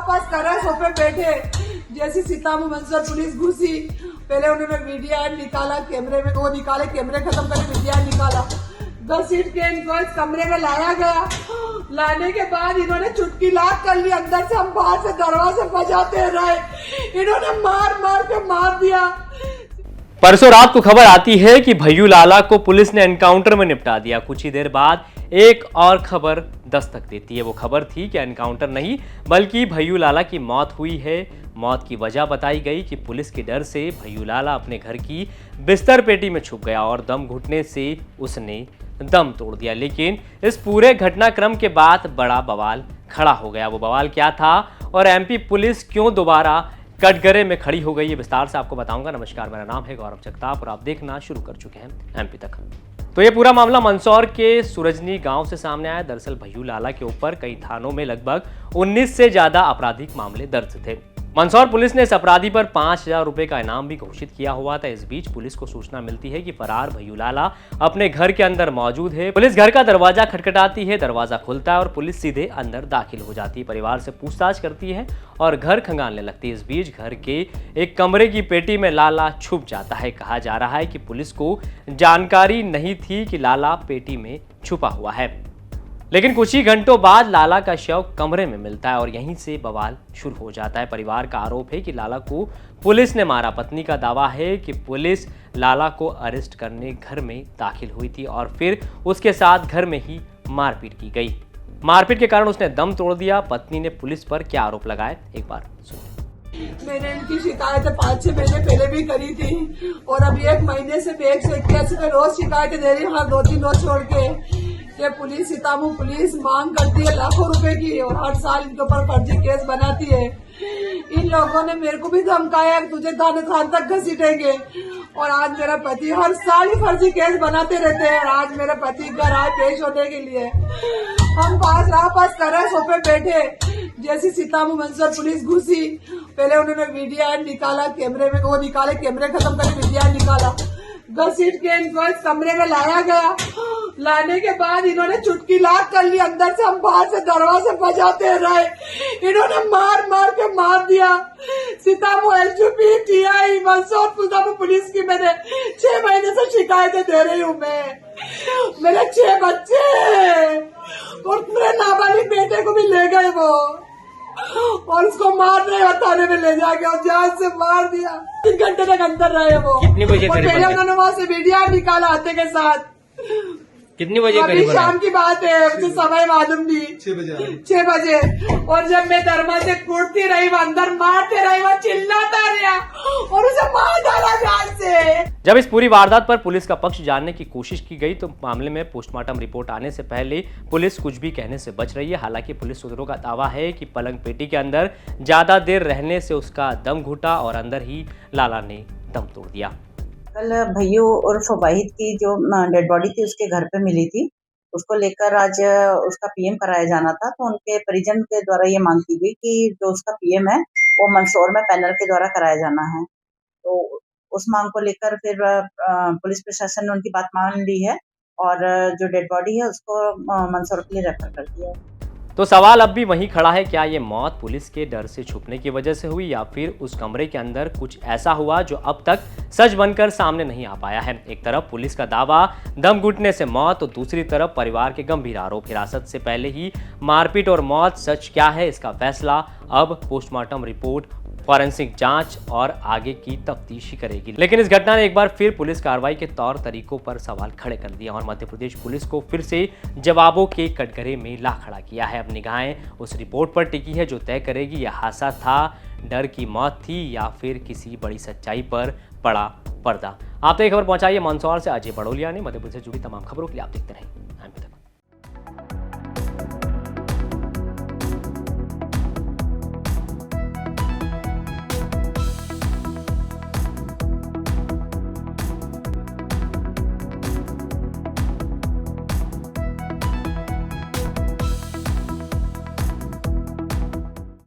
रापास कर रहे सोफे बैठे, जैसी सीतामू मंसर पुलिस घुसी, पहले उन्होंने वीडियो निकाला कैमरे में, वो निकाले कैमरे खत्म करके वीडियो निकाला, 10 सीट के इनको इस कमरे में लाया गया। लाने के बाद इन्होंने चुटकी लाक कर ली, अंदर से हम बाहर से दरवाजे बजाते रहे, इन्होंने मार मार के मार दिया। परसों रात को खबर आती है कि भैयू लाला को पुलिस ने एनकाउंटर में निपटा दिया। कुछ ही देर बाद एक और खबर दस्तक देती है। वो खबर थी कि एनकाउंटर नहीं बल्कि भैयू लाला की मौत हुई है। मौत की वजह बताई गई कि पुलिस के डर से भैयू लाला अपने घर की बिस्तर पेटी में छुप गया और दम घुटने से उसने दम तोड़ दिया। लेकिन इस पूरे घटनाक्रम के बाद बड़ा बवाल खड़ा हो गया। वो बवाल क्या था और एमपी पुलिस क्यों दोबारा कटघरे में खड़ी हो गई, ये विस्तार से आपको बताऊंगा। नमस्कार, मेरा नाम है गौरव जगताप और आप देखना शुरू कर चुके हैं एमपी तक। तो ये पूरा मामला मंदसौर के सूरजनी गांव से सामने आया। दरअसल भैयू लाला के ऊपर कई थानों में लगभग 19 से ज्यादा आपराधिक मामले दर्ज थे। मंदसौर पुलिस ने इस अपराधी पर 5,000 रुपए का इनाम भी घोषित किया हुआ था। इस बीच पुलिस को सूचना मिलती है कि फरार भैयू लाला अपने घर के अंदर मौजूद है। पुलिस घर का दरवाजा खटखटाती है, दरवाजा खुलता है और पुलिस सीधे अंदर दाखिल हो जाती है। परिवार से पूछताछ करती है और घर खंगालने लगती है। इस बीच घर के एक कमरे की पेटी में लाला छुप जाता है। कहा जा रहा है कि पुलिस को जानकारी नहीं थी कि लाला पेटी में छुपा हुआ है, लेकिन कुछ ही घंटों बाद लाला का शव कमरे में मिलता है और यहीं से बवाल शुरू हो जाता है। परिवार का आरोप है कि लाला को पुलिस ने मारा। पत्नी का दावा है कि पुलिस लाला को अरेस्ट करने घर में दाखिल हुई थी और फिर उसके साथ घर में ही मारपीट की गई। मारपीट के कारण उसने दम तोड़ दिया। पत्नी ने पुलिस पर क्या आरोप लगाए, एक बार सुनिए। मैंने इनकी शिकायतें 5-6 महीने पहले भी करी थी और अभी 1 महीने से 181 पे रोज शिकायतें दे रही हूँ, हर 2-3 रोज छोड़ के। ये पुलिस सीतामू पुलिस मांग करती है लाखों रुपए की और हर साल इनके ऊपर फर्जी केस बनाती है। इन लोगों ने मेरे को भी धमकाया तुझे थाने तक घसीटेंगे और आज मेरा पति हर साल ही फर्जी केस बनाते रहते हैं। आज मेरा पति घर आए पेश होने के लिए, हम रापास कर रहे सोफे बैठे, जैसी सीतामू मंसर पुलिस घुसी, पहले उन्होंने वीडियो निकाला कैमरे में, वो निकाले कैमरे खत्म करके वीडियो निकाला, 10 सीट के इनको इस कमरे में लाया गया। लाने के बाद इन्होंने चुटकी लाक कर ली, अंदर से हम बाहर से दरवाजे बजाते रहे, इन्होंने मार मार के मार दिया। सीतामू एलजीपी टीआई मंदसौर सीतामू पुलिस की मैंने 6 महीने से शिकायतें दे रही हूँ। मेरे 6 बच्चे और पूरे नाबालिग बेटे को भी ले गए वो और उसको मार रहे हो, थाने में ले जाके और जान से मार दिया। 3 घंटे तक अंदर रहे वो। कितने बजे और पहले उन्होंने वहां से वीडियो निकाला हाथे के साथ। कितनी बजे अभी शाम की बात है, मुझे समय मालूम नहीं, 6 बजे। और जब मैं दरवाजे कूटती रही, वो अंदर मारते रही, वो चिल्लाता रहा और उसे मार डाला जान से। जब इस पूरी वारदात पर पुलिस का पक्ष जानने की कोशिश की गई तो मामले में पोस्टमार्टम रिपोर्ट आने से पहले पुलिस कुछ भी कहने से बच रही है। हालांकि पुलिस सूत्रों का दावा है कि पलंग पेटी के अंदर ज्यादा देर रहने से उसका दम घुटा और अंदर ही लाला ने दम तोड़ दिया। कल भैयू उर्फ वाहिद की जो डेड बॉडी थी उसके घर पे मिली थी, उसको लेकर आज उसका पीएम कराया जाना था। तो उनके परिजन के द्वारा ये मांग की गई कि जो उसका पीएम है वो मंदसौर में पैनल के द्वारा कराया जाना है। तो उस मांग को लेकर फिर पुलिस प्रशासन ने उनकी बात मान ली है और जो डेड बॉडी है उसको मंदसौर के लिए रेफर कर दिया है। तो सवाल अब भी वहीं खड़ा है, क्या ये मौत पुलिस के डर से छुपने की वजह से हुई या फिर उस कमरे के अंदर कुछ ऐसा हुआ जो अब तक सच बनकर सामने नहीं आ पाया है। एक तरफ पुलिस का दावा दम घुटने से मौत तो दूसरी तरफ परिवार के गंभीर आरोप। हिरासत से पहले ही मारपीट और मौत, सच क्या है इसका फैसला अब पोस्टमार्टम रिपोर्ट, फॉरेंसिक जांच और आगे की तफ्तीश ही करेगी। लेकिन इस घटना ने एक बार फिर पुलिस कार्रवाई के तौर तरीकों पर सवाल खड़े कर दिया और मध्य प्रदेश पुलिस को फिर से जवाबों के कटघरे में ला खड़ा किया है। अब निगाहें उस रिपोर्ट पर टिकी है जो तय करेगी यह हादसा था, डर की मौत थी या फिर किसी बड़ी सच्चाई पर पड़ा पर्दा। आप तो ये खबर पहुंचाइए मंदसौर से अजय बड़ोलिया ने। मध्य प्रदेश से जुड़ी तमाम खबरों के लिए आप देखते रहें एमपी तक।